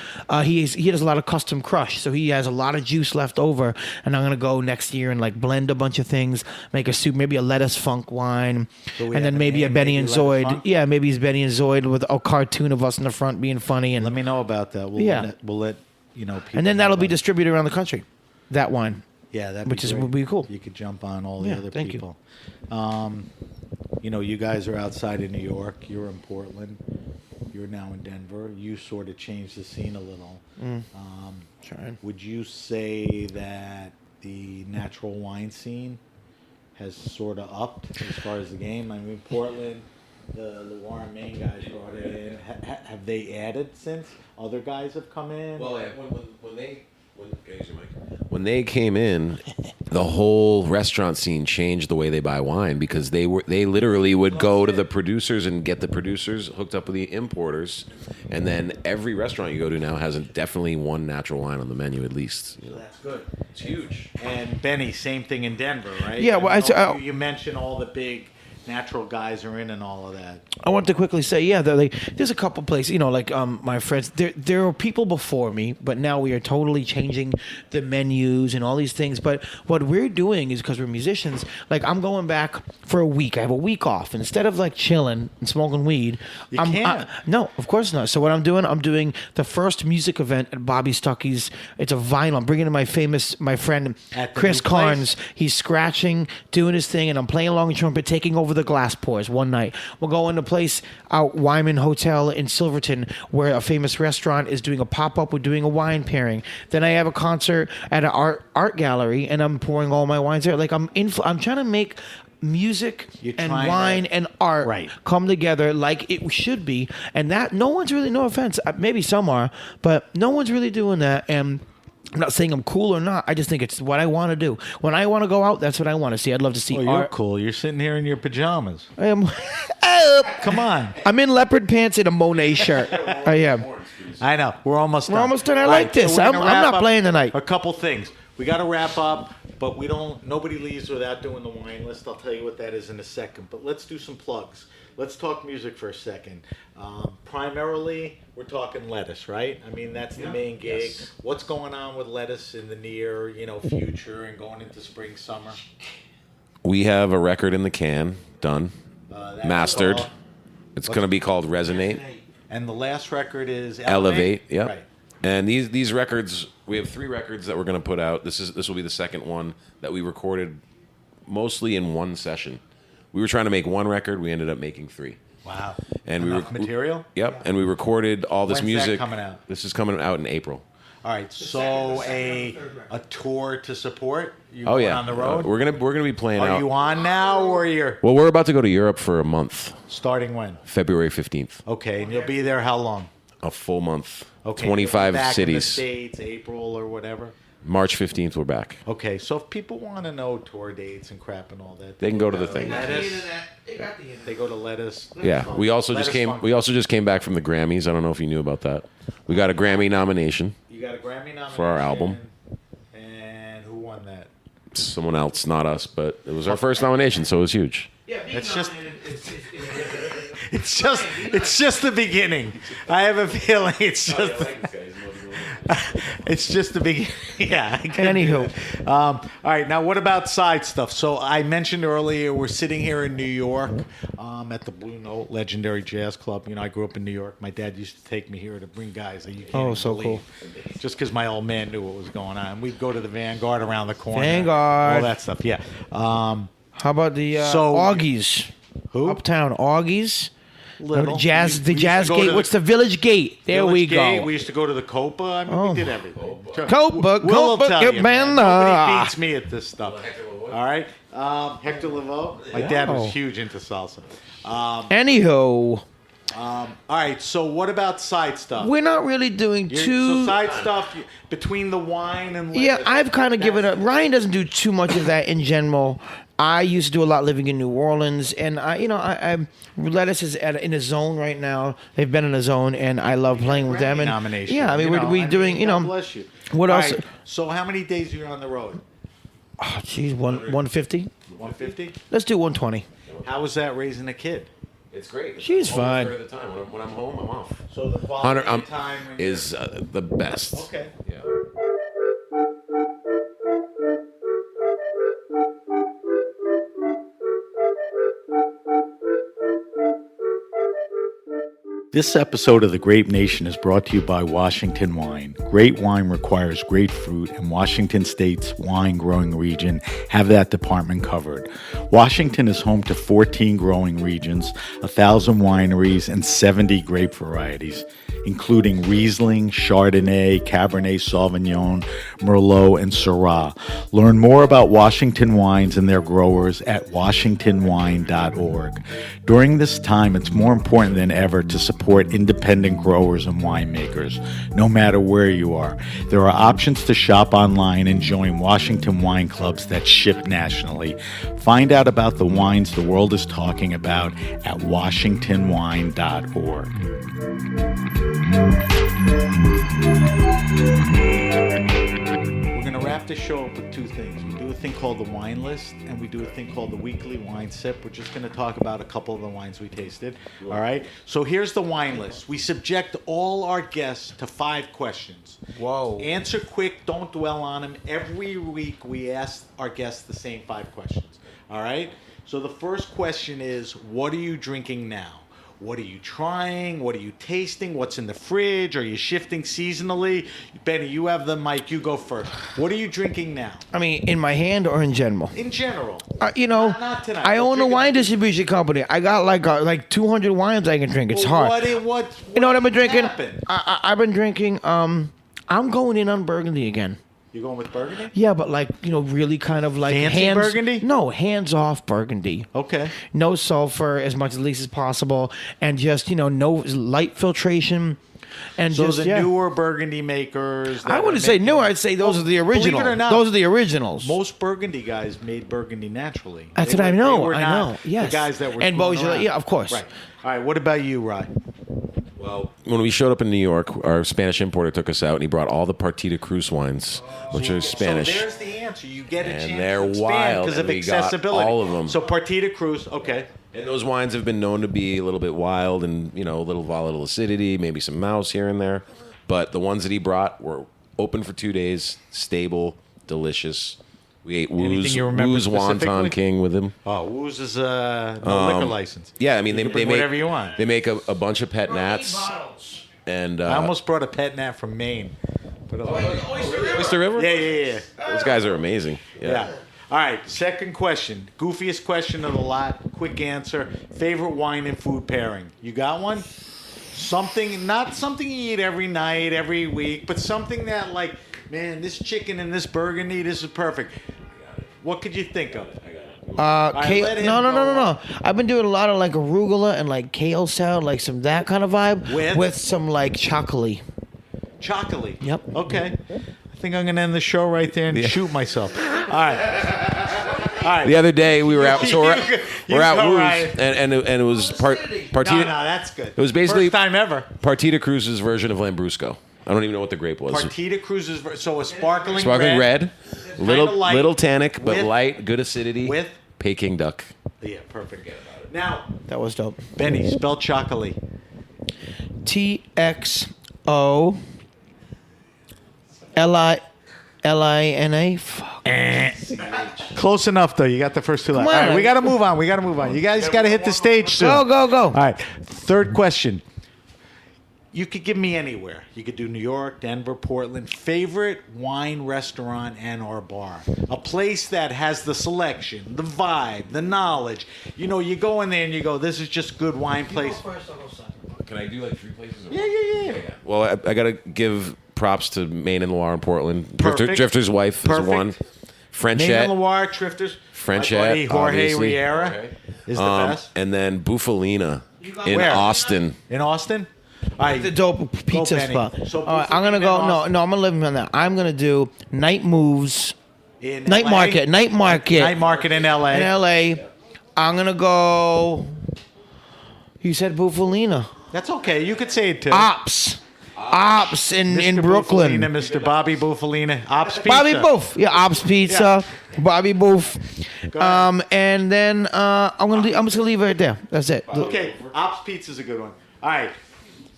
he does a lot of custom crush, so he has a lot of juice left over. And I'm gonna go next year and like blend a bunch of things, make a soup, maybe a lettuce funk wine, and then maybe a Benny and Zoid. Yeah, maybe it's Benny and Zoid with a cartoon of us in the front being funny. And let me know about that. We'll let people. And then that'll be distributed around the country. That wine. Yeah, that would be cool. You could jump on all the other thank people. You guys are outside of New York. You're in Portland. You're now in Denver. You sort of changed the scene a little. Trying. Would you say that the natural wine scene has sort of upped as far as the game? I mean, Portland, the Warren, Maine guys brought it in. Have they added since? Other guys have come in? Well, when they came in, the whole restaurant scene changed the way they buy wine because they literally would go to the producers and get the producers hooked up with the importers, and then every restaurant you go to now has definitely one natural wine on the menu at least. That's good. It's huge. And Benny, same thing in Denver, right? Yeah, well, you mentioned all the big natural guys are in and all of that. I want to quickly say, there's a couple places, my friends, there are people before me, but now we are totally changing the menus and all these things. But what we're doing is, because we're musicians, like, I'm going back for a week. I have a week off. And instead of like chilling and smoking weed, no, of course not. So what I'm doing the first music event at Bobby Stuckey's. It's a vinyl. I'm bringing in my friend Chris Carnes. He's scratching, doing his thing, and I'm playing along the trumpet, taking over the glass pours one night. We'll go in a place out Wyman Hotel in Silverton where a famous restaurant is doing a pop-up. We're doing a wine pairing. Then I have a concert at an art gallery, and I'm pouring all my wines there. Like, I'm trying to make music and wine and art come together like it should be, and that no one's really, no offense, maybe some are, but no one's really doing that. And I'm not saying I'm cool or not. I just think it's what I want to do. When I want to go out, that's what I want to see. I'd love to see art. You're cool. You're sitting here in your pajamas. I am. Come on. I'm in leopard pants and a Monet shirt. I am. I know. We're almost done. We're almost done. I like this. I'm not playing tonight. A couple things. We got to wrap up, but nobody leaves without doing the wine list. I'll tell you what that is in a second. But let's do some plugs. Let's talk music for a second. Primarily, we're talking Lettuce, right? I mean, that's the main gig. Yes. What's going on with Lettuce in the near, future and going into spring, summer? We have a record in the can, done, mastered. It's going to be called Resonate. And the last record is Elevate. Yep. Right. And these records, we have 3 records that we're going to put out. This will be the second one that we recorded mostly in one session. We were trying to make 1 record. We ended up making 3. Wow. And material? Yep. And we recorded all this music. When's that coming out? This is coming out in April. All right. So a tour to support? You going on the road? We're gonna be playing out. Are you on now or you're? Well, we're about to go to Europe for a month. Starting when? February 15th. Okay. And you'll be there how long? A full month. Okay. 25 back cities. In the States, April or whatever. March 15th, we're back. Okay, so if people want to know tour dates and crap and all that, they can go to the thing. They go to Lettuce. Yeah, we also just came back from the Grammys. I don't know if you knew about that. We got a Grammy nomination. You got a Grammy nomination for our album. And who won that? Someone else, not us, but it was our first nomination, so it was huge. Yeah, it's just the beginning. I have a feeling it's just. It's just the big, yeah. I can Anywho. do that. All right, now what about side stuff? So I mentioned earlier we're sitting here in New York at the Blue Note Legendary Jazz Club. You know, I grew up in New York. My dad used to take me here to bring guys that you can't even so believe. Just because my old man knew what was going on. We'd go to the Vanguard around the corner. Vanguard. All that stuff, yeah. How about the So- Augies? Who? Uptown Augies. Little. Jazz, We the used Jazz to go Gate. to What's the Village Gate? There Village we Gate. go. We used to go to the Copa. I mean, we did everything. Copa, Will Copa, tell you, man. Cabana. Nobody beats me at this stuff. All right. Hector Lavoe. My dad Wow. was huge into salsa. Anywho, All right. So what about side stuff? we're not really doing So too. side stuff between the wine and Yeah, lettuce, I've kind of given that's- up. Ryan doesn't do too much of that in general. I used to do a lot living in New Orleans, and I'm Lettuce is in a zone right now. They've been in a zone, and I love playing with them. And nomination. yeah, I mean, we're doing, God bless you. what All else? right, so how many days are you on the road? Oh, geez, 150. 150. Let's do 120. How was that raising a kid? It's great. She's I'm home fine. a third of the time. When I'm home, I'm off. So the quality 100 of time when you're- is the best. Okay. Yeah. This episode of The Grape Nation is brought to you by Washington Wine. Great wine requires great fruit, and Washington State's wine growing region have that department covered. Washington is home to 14 growing regions, 1,000 wineries, and 70 grape varieties, including Riesling, Chardonnay, Cabernet Sauvignon, Merlot, and Syrah. Learn more about Washington wines and their growers at washingtonwine.org. During this time, it's more important than ever to support independent growers and winemakers, no matter where you are. There are options to shop online and join Washington wine clubs that ship nationally. Find out about the wines the world is talking about at washingtonwine.org. We're going to wrap the show up with two things. We do a thing called the wine list, and we do a thing called the weekly wine sip. We're just going to talk about a couple of the wines we tasted. All right? So here's the wine list. We subject all our guests to 5 questions. Whoa. Answer quick. Don't dwell on them. Every week we ask our guests the same 5 questions. All right? So the first question is, what are you drinking now? What are you trying? What are you tasting? What's in the fridge? Are you shifting seasonally? Benny, you have the mic. You go first. What are you drinking now? I mean, in my hand or in general? In general. Not tonight. I own a Drink it. wine distribution company. I got like 200 wines I can drink. It's hard. What You know what I've been drinking? happened? I've been drinking. I'm going in on Burgundy again. You going with Burgundy? Yeah, but really kind of like Fancy hands. Burgundy? No, hands off Burgundy. Okay. No sulfur, as much as least as possible, and just no light filtration, and So just the newer Burgundy makers. I wouldn't say newer. I'd say those are the Believe it originals. or not, Those are the originals. Most Burgundy guys made Burgundy naturally. That's They what I were- know. they were I not know. Yes. The guys that were And screwing Beaujolais, around. yeah, of course. Right. All right. What about you, Rye? Well, when we showed up in New York, our Spanish importer took us out and he brought all the Partida Cruz wines, which are Spanish. So there's the answer. You get a And chance they're to expand wild, because of and we got accessibility. all of them. So Partida Cruz, okay. And those wines have been known to be a little bit wild and, a little volatile acidity, maybe some mouse here and there. But the ones that he brought were open for 2 days, stable, delicious. We ate Anything you remember Woo's Wonton specifically? King with him. Oh, Woo's is no liquor license. Yeah, I mean, You they can bring make whatever you want. They make a bunch of pet nats. And I almost brought a pet nat from Maine. But Oyster River? yeah. Those guys are amazing. Yeah. All right, second question. Goofiest question of the lot. Quick answer. Favorite wine and food pairing. You got one? Something, not something you eat every night, every week, but something that man, this chicken and this burgundy, this is perfect. What could you think of? Kale, let him no. go. I've been doing a lot of arugula and kale salad, some that kind of vibe With? some chocolate. Chocolate. Yep. Okay. I think I'm going to end the show right there and shoot myself. All right. The other day we were out, so we're You at go, Woo's, Ryan. and it was No, Partida. that's good. It was basically First time ever. Partida Cruz's version of Lambrusco. I don't even know what the grape was. Partida Cruz's, so a sparkling Sparkling red, light, little tannic, but with- light, good acidity. with? Peking duck. Yeah, perfect. Now, That was dope. Benny, spell chocolate. TXO Lina. Fuck. Close enough, though. You got the first two lines. Come All on. right, we got to move on. You guys got to hit the stage soon. Go. All right, third question. You could give me anywhere. You could do New York, Denver, Portland. Favorite wine restaurant and/or bar. A place that has the selection, the vibe, the knowledge. You know, you go in there and you go, "This is just good wine place." Can I do like 3 places? Yeah. Well, I got to give props to Maine and Loire in Portland. Perfect. Drifter's Wife Perfect. is one. Maine Frenchette. and Loire, Trifters. Frenchette, My buddy Jorge obviously. Riera is the best. And then Bufalina in Where? Austin. In Austin? All right. The dope pizza Benny. spot. So All right, I'm gonna go. Austin. No, I'm gonna live on that. I'm gonna do Night Moves, In Night LA? Market, Night Market in LA. in LA. I'm gonna go. You said Bufalina. That's okay. You could say it too. Ops in Mr. Brooklyn. Bufalina, Mr. Bobby Bufalina. Ops Pizza. Bobby Boof, yeah, Ops Pizza, Bobby Boof, and then I'm just gonna leave it right there. That's it. Okay, Ops Pizza is a good one. All right,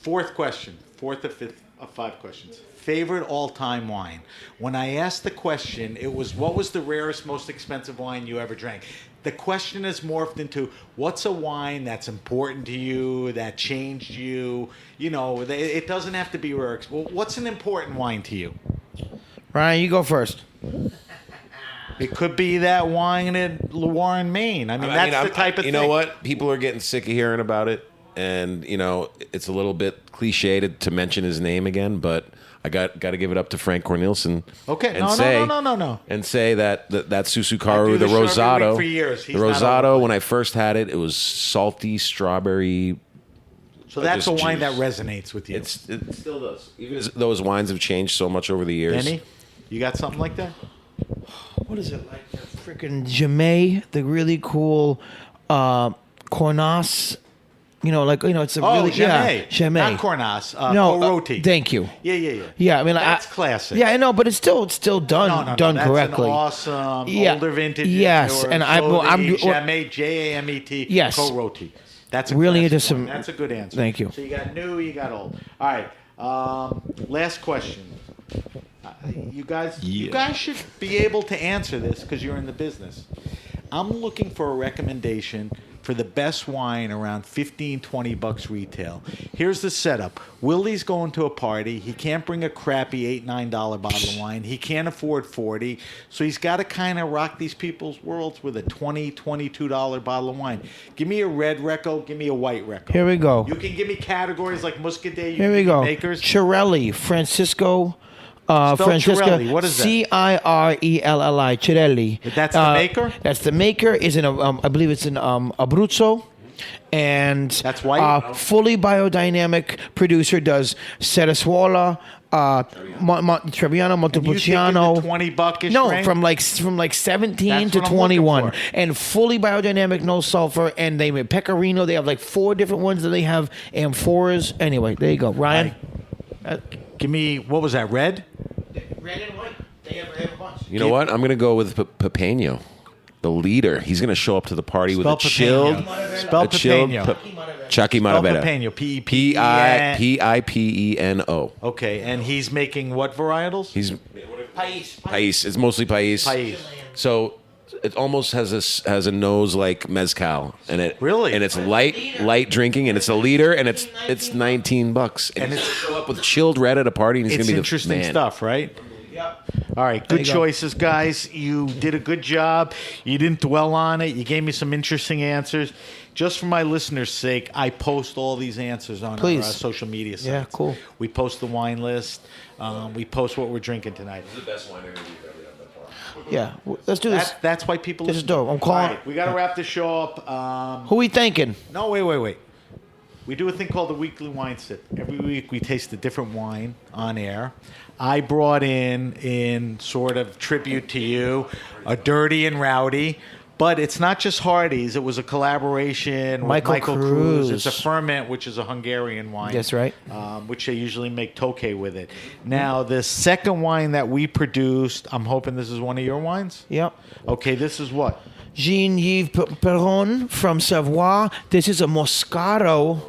fourth question. Fourth or fifth of 5 questions. Favorite all-time wine. When I asked the question, it was what was the rarest, most expensive wine you ever drank? The question has morphed into what's a wine that's important to you, that changed you. You know, it doesn't have to be rare. Well, what's an important wine to you? Ryan, you go first. It could be that wine in Loire, Maine. I mean, that's the type of you thing. know what? People are getting sick of hearing about it, and you know it's a little bit cliche to mention his name again, but I got to give it up to Frank Cornelison. Okay, and no. And say that I Susukaru, do the this show every Rosado, week for years. He's the not Rosado. overplayed. When I first had it, it was salty strawberry. So that's a just wine juice. that resonates with you. It still does, even though his wines have changed so much over the years. Benny, you got something like that? What is it like? Freaking Jamay, the really cool Cornas. You know, it's a really Jamay. Jamay. Not Cornas. No, Roti. thank you. Yeah. Yeah, I mean, That's classic. Yeah, I know, but it's still done No, done that's correctly. an awesome Yeah. older vintage. Yes, and I'm Jamay, Jamet. Yes. Roti. That's a Really classic into some- one. That's a good answer. Thank you. So you got new, you got old. All right. Last question. You guys should be able to answer this because you're in the business. I'm looking for a recommendation for the best wine around $15-20 retail. Here's the setup. Willie's going to a party. He can't bring a crappy $8-9 bottle of wine. He can't afford 40, so he's got to kind of rock these people's worlds with a $20-22 bottle of wine. Give me a red Recco. Give me a white Recco. Here we go. You can give me categories like Muscadet. Here we go. Makers. Chirelli, Francisco. Spell Francisco, Chirelli. What is that? Cirelli, Chirelli. That's the maker? That's the maker. Is in I believe it's in Abruzzo, and That's white? Fully biodynamic producer does Serrasuola, Trebbiano, Montepulciano. $20 No, range? from like 17 That's to what I'm 21, looking for. and fully biodynamic, no sulfur. And they make Pecorino. They have like 4 different ones that they have amphoras. Anyway, there you go, Ryan. Give me, what was that, red? Red and white. They have a bunch. You know what? I'm going to go with Papeno, the leader. He's going to show up to the party with a Spell chilled, Papeno. Spell a chilled Papeno. Chucky Spell Maravetta. Papeno. Pipeno. Okay, and he's making what varietals? He's Pais. Pais. It's mostly Pais. Pais. So it almost has a nose like mezcal, and it Really? and it's light drinking, and it's a liter, and it's $19, and it's show up with chilled red at a party, and he's It's gonna be interesting the man. stuff, right? Yep. All right, There good you go. choices, guys. You did a good job. You didn't dwell on it. You gave me some interesting answers. Just for my listeners' sake, I post all these answers on Please. our social media sites. Yeah, cool. We post the wine list. We post what we're drinking tonight. The best wine we've ever done that far. Yeah, let's do this. That's why people. This is listen. dope. I'm calling- All right, we got to wrap the show up. Who we thinking? No, wait. We do a thing called the weekly wine sip. Every week we taste a different wine on air. I brought in sort of tribute to you, a Dirty and Rowdy. But it's not just Hardy's. It was a collaboration with Michael Michael Cruz. Cruz. It's a ferment, which is a Hungarian wine. That's right. Which they usually make Tokay with it. Now, the second wine that we produced, I'm hoping this is one of your wines? Yep. Okay, this is what? Jean-Yves Perron from Savoie. This is a Moscato.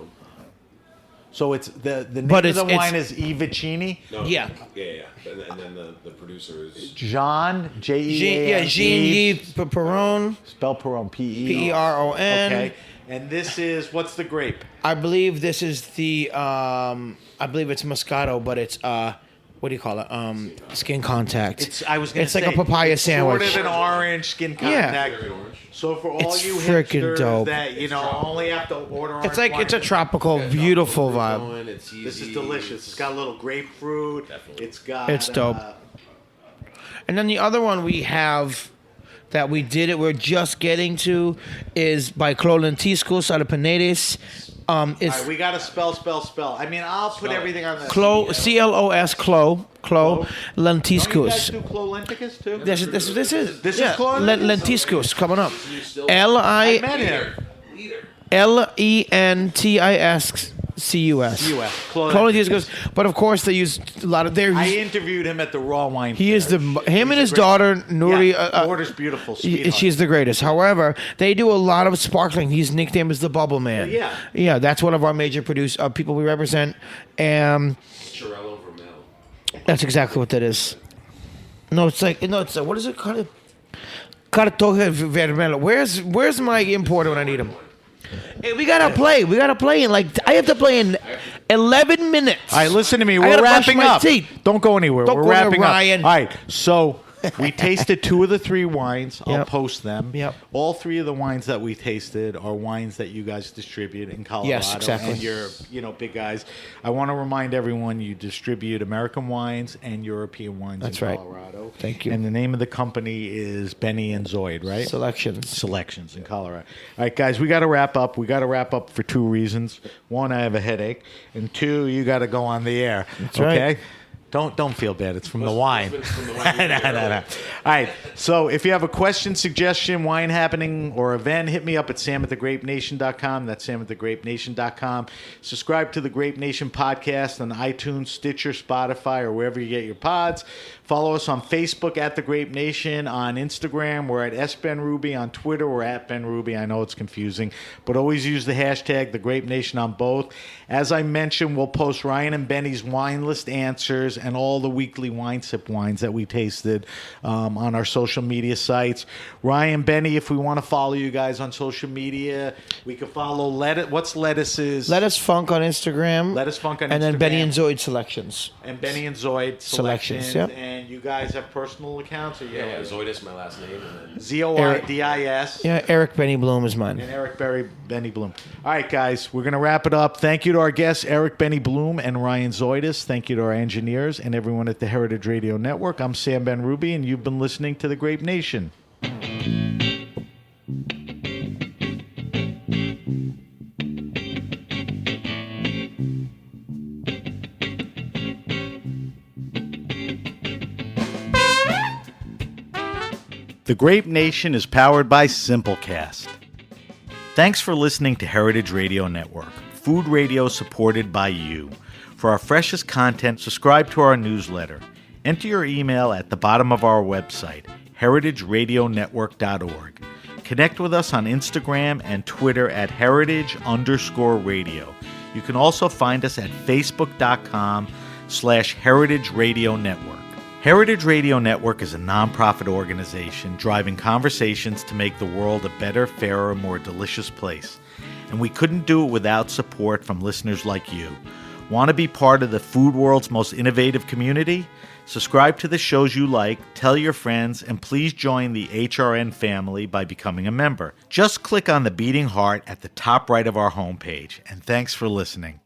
So it's the name But of the it's- wine is Ivicini. No, Yeah. yeah. And then the producer is John Jean-Yves Perron, Spell Perron Peron. Okay. And this is what's the grape? I believe this is the I believe it's Moscato, but it's what do you call it? Skin contact. It's like a papaya it's sandwich. Sort of an orange skin contact. very orange. So for all It's you frickin' hipsters dope. that only have to order orange It's like wine, it's a tropical, beautiful vibe. Going, it's easy. this is delicious. It's got a little grapefruit. Definitely. It's got It's dope. And then the other one we have that we're just getting to is by Clo Lentiscos out of Panedes. It's all right, we got to spell. I mean, I'll put everything on the Clo CLOS Clo Don't you guys Lentiscos. do Clolenticus too? This is This is Clo Lenticus? Lentiscos coming up. I met him. Lentiscus. U.S. Clo Lentiscos. But of course they use a lot of I interviewed him at the Raw Wine. He is Fair. him and He's his a great- daughter Nuri. daughter's beautiful. Sweetheart. She's the greatest. However, they do a lot of sparkling. His nickname is the Bubble Man. Yeah. That's one of our major people we represent. Chirello Vermel. That's exactly what that is. No, it's what is it called? Cartoge Vermelho. Where's my importer when I need him? Hey, we gotta play. I have to play in 11 minutes. All right, listen to me. I We're gotta brush wrapping my up. teeth. Don't go anywhere. Don't We're go anywhere, wrapping up. Ryan. All right, so we tasted 2 of the 3 wines. I'll Yep. post them. Yep. All 3 of the wines that we tasted are wines that you guys distribute in Colorado. Yes, exactly. And you're, big guys. I want to remind everyone you distribute American wines and European wines That's in right. Colorado. Thank you. And the name of the company is Benny and Zoid, right? Selections In Colorado. All right, guys, we got to wrap up. We got to wrap up for 2 reasons. 1, I have a headache, and 2, you got to go on the air. That's okay? right. Don't feel bad. It's from the wine. From the wine. No. All right. So if you have a question, suggestion, wine happening, or event, hit me up at samatthegrapenation.com. That's samatthegrapenation.com. Subscribe to the Grape Nation podcast on iTunes, Stitcher, Spotify, or wherever you get your pods. Follow us on Facebook at The Grape Nation. On Instagram, we're at SBenRuby. On Twitter, we're at BenRuby. I know it's confusing, but always use the hashtag The Grape Nation on both. As I mentioned, we'll post Ryan and Benny's wine list answers and all the weekly wine sip wines that we tasted on our social media sites. Ryan, Benny, if we want to follow you guys on social media, we can follow what's Lettuce's? Lettuce Funk on Instagram. Lettuce Funk on and Instagram. then Benny and Zoid Selections. And Benny and Zoid Selections, Selections. yep. And you guys have personal accounts? Or Yeah, Zoidis, my last name. And then Zoidis. Yeah, Eric Benny Bloom is mine. And Eric Benny Bloom. All right, guys, we're going to wrap it up. Thank you to our guests, Eric Benny Bloom and Ryan Zoidis. Thank you to our engineers and everyone at the Heritage Radio Network. I'm Sam Ben-Ruby, and you've been listening to The Grape Nation. The Grape Nation is powered by Simplecast. Thanks for listening to Heritage Radio Network, food radio supported by you. For our freshest content, subscribe to our newsletter. Enter your email at the bottom of our website, heritageradionetwork.org. Connect with us on Instagram and Twitter at heritage_radio. You can also find us at facebook.com/Heritage Radio Network. Heritage Radio Network is a nonprofit organization driving conversations to make the world a better, fairer, more delicious place. And we couldn't do it without support from listeners like you. Want to be part of the food world's most innovative community? Subscribe to the shows you like, tell your friends, and please join the HRN family by becoming a member. Just click on the beating heart at the top right of our homepage. And thanks for listening.